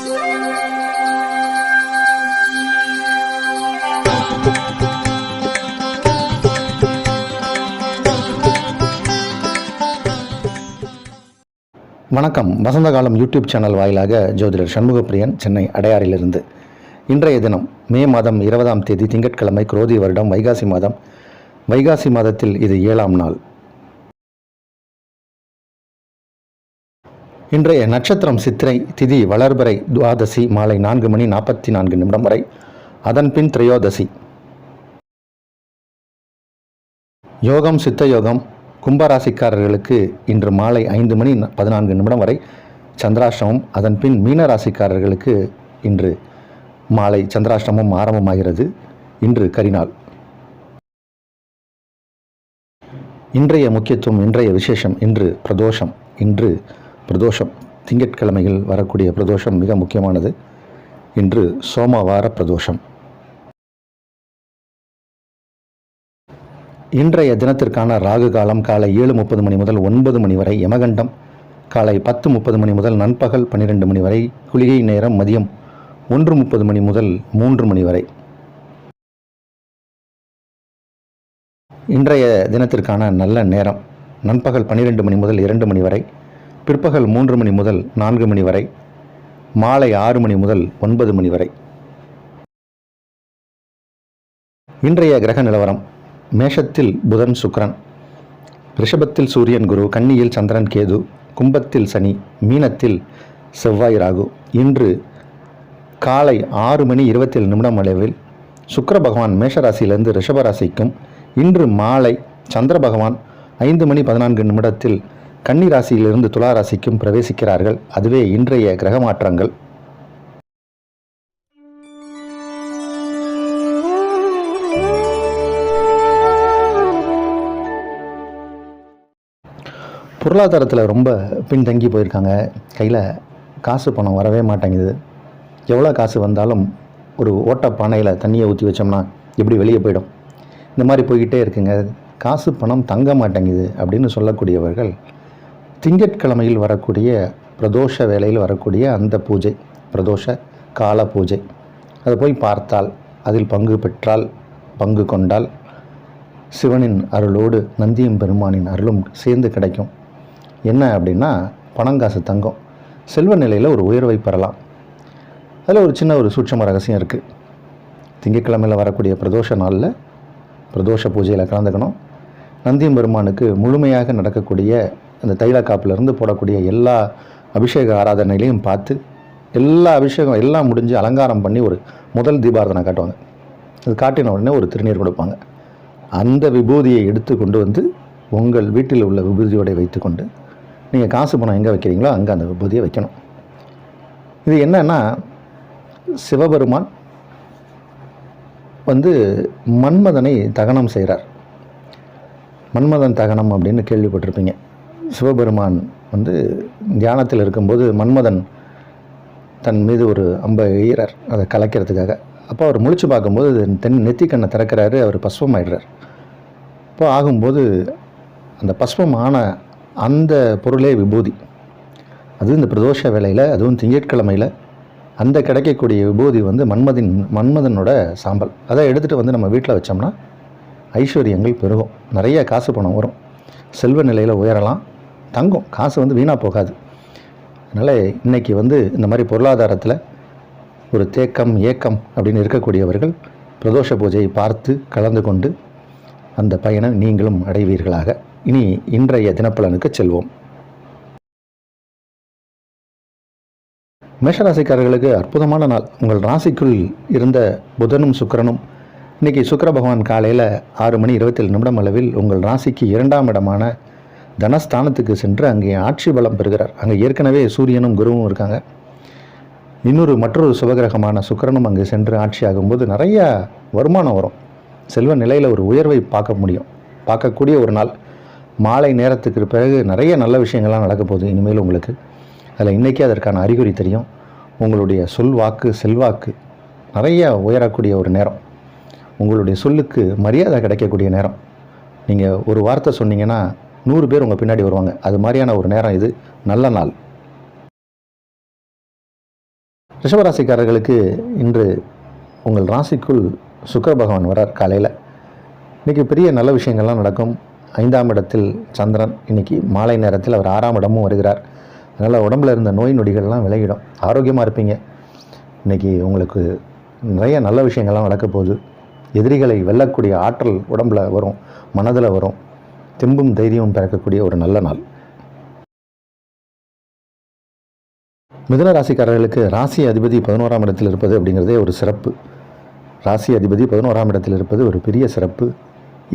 வணக்கம். வசந்த காலம் YouTube channel வாயிலாக ஜோதிடர் சண்முகப்பிரியன், சென்னை அடையாறிலிருந்து. இன்றைய தினம் மே மாதம் 20ஆம் தேதி திங்கட்கிழமை, குரோதி வருடம் வைகாசி மாதம். வைகாசி மாதத்தில் இது 7ஆம் நாள். இன்றைய நட்சத்திரம் சித்திரை, திதி வளர்பிறை, துவாதசி மாலை 4:44 வரை, அதன்பின் திரையோதசி. யோகம் சித்த யோகம். கும்பராசிக்காரர்களுக்கு இன்று மாலை 5:14 வரை சந்திராஷ்டமம். அதன் பின் மீனராசிக்காரர்களுக்கு இன்று மாலை சந்திராஷ்டமம் ஆரம்பமாகிறது. இன்று கரிநாள். இன்றைய முக்கியத்துவம், இன்றைய விசேஷம், இன்று பிரதோஷம். திங்கட்கிழமையில் வரக்கூடிய பிரதோஷம் மிக முக்கியமானது. இன்று சோமவார பிரதோஷம். இன்றைய தினத்திற்கான ராகு காலம் காலை 7:30 முதல் 9 வரை, யமகண்டம் காலை 10:30 முதல் நண்பகல் 12 வரை, குளிகை நேரம் மதியம் 1:30 முதல் 3 வரை. இன்றைய தினத்திற்கான நல்ல நேரம் நண்பகல் 12 முதல் 2 வரை, பிற்பகல் 3 முதல் 4 வரை, மாலை 6 முதல் 9 வரை. இன்றைய கிரக நிலவரம்: மேஷத்தில் புதன் சுக்கிரன், ரிஷபத்தில் சூரியன் குரு, கன்னியில் சந்திரன் கேது, கும்பத்தில் சனி, மீனத்தில் செவ்வாய் ராகு. இன்று காலை 6:27 அளவில் சுக்கிர பகவான் மேஷராசியிலிருந்து ரிஷபராசிக்கும், இன்று மாலை சந்திர பகவான் 5:14 கன்னி ராசியிலிருந்து துலா ராசிக்கும் பிரவேசிக்கிறார்கள். அதுவே இன்றைய கிரக மாற்றங்கள். பொருளாதாரத்தில் ரொம்ப பின்தங்கி போயிருக்காங்க. கையில் காசு பணம் வரவே மாட்டேங்குது. எவ்வளோ காசு வந்தாலும் ஒரு ஓட்டப்பானையில் தண்ணியை ஊற்றி வச்சோம்னா எப்படி வெளியே போயிடும், இந்த மாதிரி போய்கிட்டே இருக்குங்க. காசு பணம் தங்க மாட்டேங்குது அப்படின்னு சொல்லக்கூடியவர்கள் திங்கட்கிழமையில் வரக்கூடிய பிரதோஷ வேளையில் வரக்கூடிய அந்த பூஜை, பிரதோஷ கால பூஜை, அதை போய் பார்த்தால், அதில் பங்கு பெற்றால், பங்கு கொண்டால் சிவனின் அருளோடு நந்தியம் பெருமானின் அருளும் சேர்ந்து கிடைக்கும். என்ன அப்படின்னா, பணங்காசு தங்கம், செல்வ நிலையில் ஒரு உயர்வை பெறலாம். அதில் ஒரு சின்ன சூட்சம ரகசியம் இருக்குது. திங்கட்கிழமையில் வரக்கூடிய பிரதோஷ நாளில் பிரதோஷ பூஜையில் கலந்துக்கணும். நந்தியம் பெருமானுக்கு முழுமையாக நடக்கக்கூடிய அந்த தைலக்காப்பிலிருந்து போடக்கூடிய எல்லா அபிஷேக ஆராதனைகளையும் பார்த்து, எல்லா அபிஷேகம் எல்லாம் முடிஞ்சு அலங்காரம் பண்ணி ஒரு முதல் தீபாராதனை காட்டுவாங்க. அது காட்டின உடனே ஒரு திருநீர் கொடுப்பாங்க. அந்த விபூதியை எடுத்து கொண்டு வந்து உங்கள் வீட்டில் உள்ள விபூதியோடு வைத்துக்கொண்டு நீங்கள் காசு பணம் எங்கே வைக்கிறீங்களோ அங்கே அந்த விபூதியை வைக்கணும். இது என்னன்னா, சிவபெருமான் மன்மதனை தகனம் செய்கிறார். மன்மதன் தகனம் அப்படின்னு கேள்விப்பட்டிருப்பீங்க. சிவபெருமான் தியானத்தில் இருக்கும்போது மன்மதன் தன் மீது ஒரு அம்பை எய்கிறார், அதை கலைக்கிறதுக்காக. அப்போ அவர் முழிச்சு பார்க்கும்போது நெத்திக்கண்ணை திறக்கிறாரு, அவர் பஸ்வம் ஆயிடுறார். அப்போ ஆகும்போது அந்த பஸ்வமான அந்த பொருளே விபூதி. அது இந்த பிரதோஷ வேளையில், அதுவும் திங்கட்கிழமையில் அந்த கிடைக்கக்கூடிய விபூதி மன்மதனோட சாம்பல். அதை எடுத்துகிட்டு நம்ம வீட்டில் வச்சோம்னா ஐஸ்வர்யங்கள் பெருகும், நிறைய காசு பணம் வரும், செல்வ நிலையில் உயரலாம், தங்கும், காசு வீணாக போகாது. அதனால் இன்றைக்கி இந்த மாதிரி பொருளாதாரத்தில் ஒரு தேக்கம் ஏக்கம் அப்படின்னு இருக்கக்கூடியவர்கள் பிரதோஷ பூஜையை பார்த்து கலந்து கொண்டு அந்த பயனை நீங்களும் அடைவீர்களாக. இனி இன்றைய தினப்பலனுக்கு செல்வோம். மேஷராசிக்காரர்களுக்கு அற்புதமான நாள். உங்கள் ராசிக்குள் இருந்த புதனும் சுக்கிரனும் இன்றைக்கி சுக்கிர பகவான் காலையில் 6:27 அளவில் உங்கள் ராசிக்கு 2ஆம் இடமான தனஸ்தானத்துக்கு சென்று அங்கே ஆட்சி பலம் பெறுகிறார். அங்கே ஏற்கனவே சூரியனும் குருவும் இருக்காங்க. மற்றொரு சுபகிரகமான சுக்கிரனும் அங்கே சென்று ஆட்சி ஆகும்போது நிறைய வருமானம் வரும், செல்வ நிலையில் ஒரு உயர்வை பார்க்கக்கூடிய ஒரு நாள். மாலை நேரத்துக்கு பிறகு நிறைய நல்ல விஷயங்கள்லாம் நடக்க போகுது இனிமேல் உங்களுக்கு. அதில் இன்றைக்கி அதற்கான அறிகுறி தெரியும். உங்களுடைய சொல்வாக்கு செல்வாக்கு நிறைய உயரக்கூடிய ஒரு நேரம். உங்களுடைய சொல்லுக்கு மரியாதை கிடைக்கக்கூடிய நேரம். நீங்கள் ஒரு வார்த்தை சொன்னீங்கன்னா 100 பேர் உங்கள் பின்னாடி வருவாங்க. அது மாதிரியான ஒரு நேரம் இது. நல்ல நாள். ரிஷபராசிக்காரர்களுக்கு இன்று உங்கள் ராசிக்குள் சுக்கிர பகவான் வரார் காலையில். இன்றைக்கி பெரிய நல்ல விஷயங்கள்லாம் நடக்கும். 5ஆம் இடத்தில் சந்திரன், இன்றைக்கி மாலை நேரத்தில் அவர் 6ஆம் இடமும் வருகிறார். அதனால் உடம்பில் இருந்த நோய் நொடிகள்லாம் விலகிடும், ஆரோக்கியமாக இருப்பீங்க. இன்றைக்கி உங்களுக்கு நிறைய நல்ல விஷயங்கள்லாம் நடக்க போகுது. எதிரிகளை வெல்லக்கூடிய ஆற்றல் உடம்பில் வரும், மனதில் வரும். தெம்பும் தைரியமும் பிறக்கக்கூடிய ஒரு நல்ல நாள். மிதுன ராசிக்காரர்களுக்கு ராசி அதிபதி 11ஆம் இடத்தில் இருப்பது அப்படிங்கிறதே ஒரு சிறப்பு. ராசி அதிபதி 11ஆம் இடத்தில் இருப்பது ஒரு பெரிய சிறப்பு.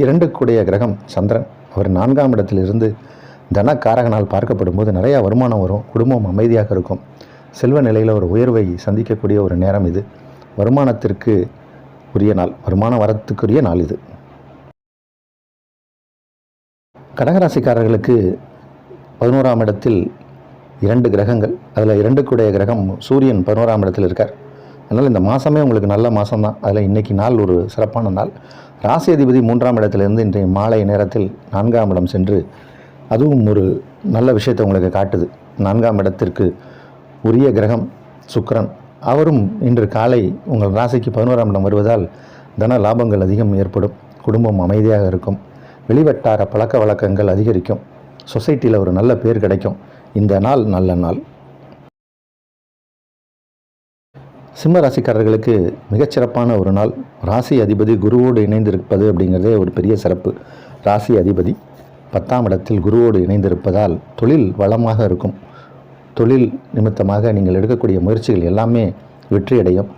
2க்குடைய கிரகம் சந்திரன், அவர் 4ஆம் இடத்திலிருந்து தனக்காரகனால் பார்க்கப்படும் போது நிறையா வருமானம் வரும், குடும்பம் அமைதியாக இருக்கும், செல்வ நிலையில் ஒரு உயர்வை சந்திக்கக்கூடிய ஒரு நேரம் இது. வருமானத்திற்கு உரிய நாள், வருமான வரத்துக்குரிய நாள் இது. கடகராசிக்காரர்களுக்கு 11ஆம் இடத்தில் 2 கிரகங்கள், அதில் 2க்குடைய கிரகம் சூரியன் 11ஆம் இடத்தில் இருக்கார். அதனால் இந்த மாதமே உங்களுக்கு நல்ல மாதம்தான். அதில் இன்றைக்கி நாள் ஒரு சிறப்பான நாள். ராசி அதிபதி 3ஆம் இடத்திலிருந்து இன்றைய மாலை நேரத்தில் 4ஆம் இடம் சென்று அதுவும் ஒரு நல்ல விஷயத்தை உங்களுக்கு காட்டுது. 4ஆம் இடத்திற்கு உரிய கிரகம் சுக்கிரன், அவரும் இன்று காலை உங்கள் ராசிக்கு 11ஆம் இடம் வருவதால் தன லாபங்கள் அதிகம் ஏற்படும், குடும்பம் அமைதியாக இருக்கும், வெளிவட்டார பழக்க வழக்கங்கள் அதிகரிக்கும், சொசைட்டியில் ஒரு நல்ல பேர் கிடைக்கும். இந்த நாள் நல்ல நாள். சிம்ம ராசிக்காரர்களுக்கு மிகச்சிறப்பான ஒரு நாள். ராசி அதிபதி குருவோடு இணைந்திருப்பது அப்படிங்கிறதே ஒரு பெரிய சிறப்பு. ராசி அதிபதி 10ஆம் இடத்தில் குருவோடு இணைந்திருப்பதால் தொழில் வளமாக இருக்கும். தொழில் நிமித்தமாக நீங்கள் எடுக்கக்கூடிய முயற்சிகள் எல்லாமே வெற்றியடையும்.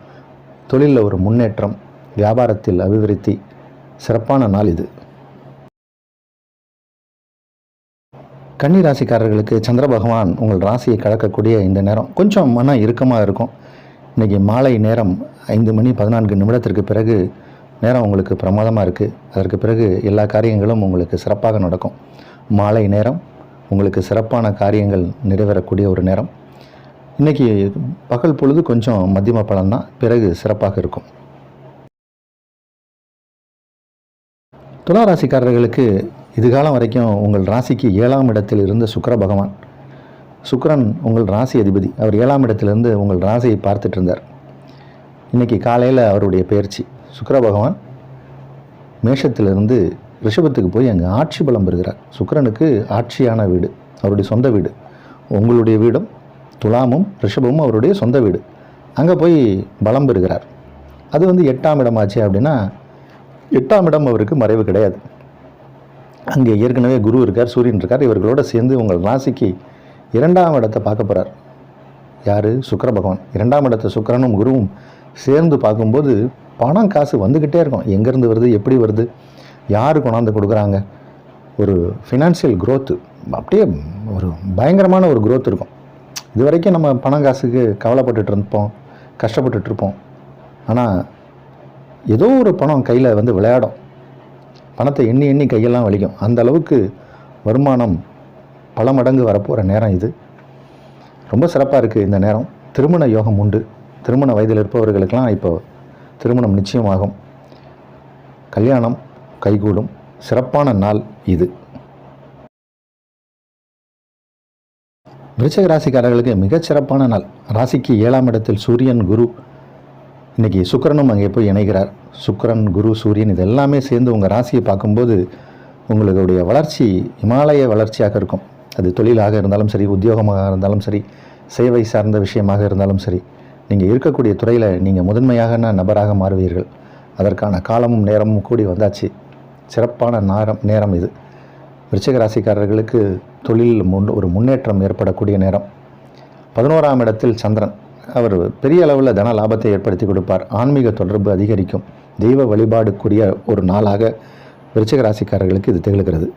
தொழிலில் ஒரு முன்னேற்றம், வியாபாரத்தில் அபிவிருத்தி, சிறப்பான நாள் இது. கன்னி ராசிக்காரர்களுக்கு சந்திர பகவான் உங்கள் ராசியை கலக்கக்கூடிய இந்த நேரம் கொஞ்சம் மன இறுக்கமாக இருக்கும். இன்றைக்கி மாலை நேரம் 5:14 பிறகு நேரம் உங்களுக்கு பிரமாதமாக இருக்குது. அதற்கு பிறகு எல்லா காரியங்களும் உங்களுக்கு சிறப்பாக நடக்கும். மாலை நேரம் உங்களுக்கு சிறப்பான காரியங்கள் நிறைவேறக்கூடிய ஒரு நேரம். இன்றைக்கி பகல் பொழுது கொஞ்சம் மத்தியம பலன்தான், பிறகு சிறப்பாக இருக்கும். துலா ராசிக்காரர்களுக்கு இதுகாலம் வரைக்கும் உங்கள் ராசிக்கு 7ஆம் இடத்தில் இருந்த சுக்கிர பகவான், சுக்கிரன் உங்கள் ராசி அதிபதி, அவர் 7ஆம் இடத்திலிருந்து உங்கள் ராசியை பார்த்துட்டு இருந்தார். இன்றைக்கி காலையில் அவருடைய பெயர்ச்சி. சுக்கிர பகவான் மேஷத்திலிருந்து ரிஷபத்துக்கு போய் அங்கே ஆட்சி பலம் பெறுகிறார். சுக்கிரனுக்கு ஆட்சியான வீடு, அவருடைய சொந்த வீடு. உங்களுடைய வீடும் துலாமும் ரிஷபமும் அவருடைய சொந்த வீடு. அங்கே போய் பலம் பெறுகிறார். அது 8ஆம் இடமாச்சு அப்படின்னா 8ஆம் இடம் அவருக்கு மறைவு கிடையாது. அங்கே ஏற்கனவே குரு இருக்கார், சூரியன் இருக்கார். இவர்களோடு சேர்ந்து உங்கள் ராசிக்கு 2ஆம் இடத்தை பார்க்க போகிறார். யார்? சுக்கிர பகவான். 2ஆம் இடத்தை சுக்கிரனும் குருவும் சேர்ந்து பார்க்கும்போது பணம் காசு வந்துக்கிட்டே இருக்கும். எங்கேருந்து வருது, எப்படி வருது, யார் கொண்டாந்து கொடுக்குறாங்க, ஒரு ஃபினான்ஷியல் க்ரோத்து, அப்படியே ஒரு பயங்கரமான ஒரு க்ரோத் இருக்கும். இது வரைக்கும் நம்ம பணம் காசுக்கு கவலைப்பட்டுட்டு இருப்போம், கஷ்டப்பட்டுட்ருப்போம். ஆனால் ஏதோ ஒரு பணம் கையில் விளையாடும். பணத்தை எண்ணி எண்ணி கையெல்லாம் வலிக்கும். அந்த அளவுக்கு வருமானம் பல மடங்கு வரப்போகிற நேரம் இது. ரொம்ப சிறப்பாக இருக்குது இந்த நேரம். திருமண யோகம் உண்டு. திருமண வயதில் இருப்பவர்களுக்கெல்லாம் இப்போ திருமணம் நிச்சயமாகும். கல்யாணம் கைகூடும். சிறப்பான நாள் இது. விருச்சிக ராசிக்காரர்களுக்கு மிகச்சிறப்பான நாள். ராசிக்கு 7ஆம் இடத்தில் சூரியன் குரு, இன்றைக்கி சுக்கிரனும் அங்கே போய் இணைகிறார். சுக்கிரன் குரு சூரியன் இது எல்லாமே சேர்ந்து உங்கள் ராசியை பார்க்கும்போது உங்களுடைய வளர்ச்சி இமாலய வளர்ச்சியாக இருக்கும். அது தொழிலாக இருந்தாலும் சரி, உத்தியோகமாக இருந்தாலும் சரி, சேவை சார்ந்த விஷயமாக இருந்தாலும் சரி, நீங்கள் இருக்கக்கூடிய துறையில் நீங்கள் முதன்மையான நபராக மாறுவீர்கள். அதற்கான காலமும் நேரமும் கூடி வந்தாச்சு. சிறப்பான நேரம் இது. விருச்சிக ராசிக்காரர்களுக்கு தொழிலில் ஒரு முன்னேற்றம் ஏற்படக்கூடிய நேரம். 11ஆம் இடத்தில் சந்திரன், அவர் பெரிய அளவில் தன லாபத்தை ஏற்படுத்தி கொடுப்பார். ஆன்மீக தொடர்பு அதிகரிக்கும். தெய்வ வழிபாடுக்குரிய ஒரு நாளாக விருச்சிக ராசிக்காரர்களுக்கு இது திகழ்கிறது.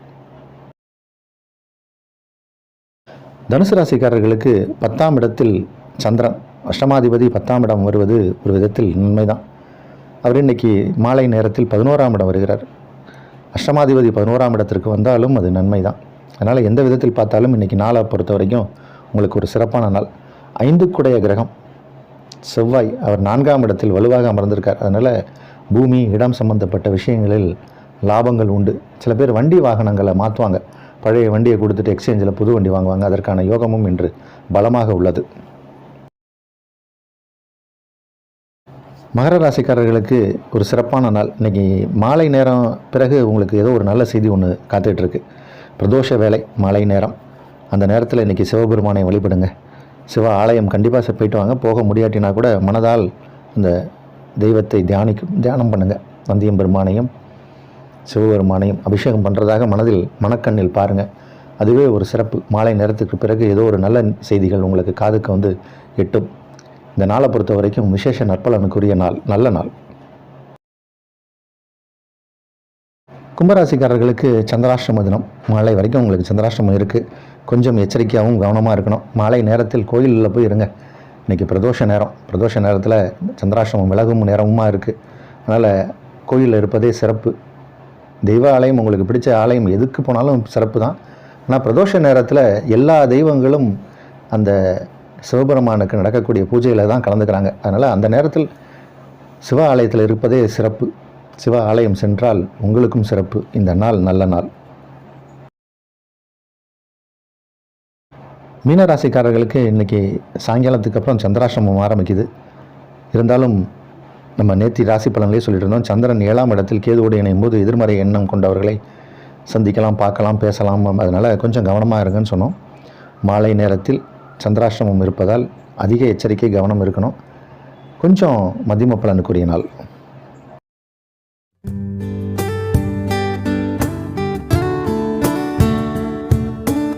தனுசு ராசிக்காரர்களுக்கு 10ஆம் இடத்தில் சந்திரன், அஷ்டமாதிபதி 10ஆம் இடம் வருவது ஒரு விதத்தில் நன்மைதான். அவர் இன்றைக்கி மாலை நேரத்தில் 11ஆம் இடம் வருகிறார். அஷ்டமாதிபதி 11ஆம் இடத்திற்கு வந்தாலும் அது நன்மை தான். அதனால் எந்த விதத்தில் பார்த்தாலும் இன்றைக்கி நாளை பொறுத்த வரைக்கும் உங்களுக்கு ஒரு சிறப்பான நாள். 5க்குடைய கிரகம் செவ்வாய், அவர் 4ஆம் இடத்தில் வலுவாக அமர்ந்திருக்கார். அதனால் பூமி இடம் சம்பந்தப்பட்ட விஷயங்களில் லாபங்கள் உண்டு. சில பேர் வண்டி வாகனங்களை மாற்றுவாங்க. பழைய வண்டியை கொடுத்துட்டு எக்ஸ்சேஞ்சில் புது வண்டி வாங்குவாங்க. அதற்கான யோகமும் இன்று பலமாக உள்ளது. மகர ராசிக்காரர்களுக்கு ஒரு சிறப்பான நாள். இன்றைக்கி மாலை நேரம் பிறகு உங்களுக்கு ஏதோ ஒரு நல்ல செய்தி ஒன்று காத்துட்ருக்கு. பிரதோஷ வேலை மாலை நேரம். அந்த நேரத்தில் இன்றைக்கி சிவபெருமானை வழிபடுங்க. சிவ ஆலயம் கண்டிப்பாக போயிட்டு வாங்க. போக முடியாட்டினா கூட மனதால் அந்த தெய்வத்தை தியானம் பண்ணுங்கள். வந்தியம்பெருமானையும் சிவபெருமானையும் அபிஷேகம் பண்ணுறதாக மனக்கண்ணில் பாருங்கள். அதுவே ஒரு சிறப்பு. மாலை நேரத்துக்கு பிறகு ஏதோ ஒரு நல்ல செய்திகள் உங்களுக்கு காதுக்கு வந்து எட்டும். இந்த நாளை பொறுத்த வரைக்கும் விசேஷ நற்பலனுக்குரிய நாள், நல்ல நாள். கும்பராசிக்காரர்களுக்கு சந்திராஷ்டம தினம். மாலை வரைக்கும் உங்களுக்கு சந்திராஷ்டமம் இருக்குது. கொஞ்சம் எச்சரிக்கையாகவும் கவனமாக இருக்கணும். மாலை நேரத்தில் கோயிலில் போய் இருங்க. இன்றைக்கி பிரதோஷ நேரம். பிரதோஷ நேரத்தில் சந்திராஷ்டமம் விலகும் நேரமுமா இருக்குது. அதனால் கோயிலில் இருப்பதே சிறப்பு. தெய்வ ஆலயம் உங்களுக்கு பிடிச்ச ஆலயம் எதுக்கு போனாலும் சிறப்பு தான். ஆனால் பிரதோஷ நேரத்தில் எல்லா தெய்வங்களும் அந்த சிவபெருமானுக்கு நடக்கக்கூடிய பூஜையில் தான் கலந்துக்கிறாங்க. அதனால் அந்த நேரத்தில் சிவ ஆலயத்தில் இருப்பதே சிறப்பு. சிவ ஆலயம் சென்றால் உங்களுக்கும் சிறப்பு. இந்த நாள் நல்ல நாள். மீனராசிக்காரர்களுக்கு இன்றைக்கி சாயங்காலத்துக்கு அப்புறம் சந்திராஷ்டமம் ஆரம்பிக்குது. இருந்தாலும் நம்ம நேத்தி ராசி பலன்லேயே சொல்லிட்டு இருந்தோம், சந்திரன் 7ஆம் இடத்தில் கேதுவோடு இணையும் போது எதிர்மறை எண்ணம் கொண்டவர்களை சந்திக்கலாம், பார்க்கலாம், பேசலாம். அதனால் கொஞ்சம் கவனமாக இருங்கன்னு சொன்னோம். மாலை நேரத்தில் சந்திராஷ்டமம் இருப்பதால் அதிக எச்சரிக்கை, கவனம் இருக்கணும். கொஞ்சம் மத்தியம பலனுக்குரிய நாள்.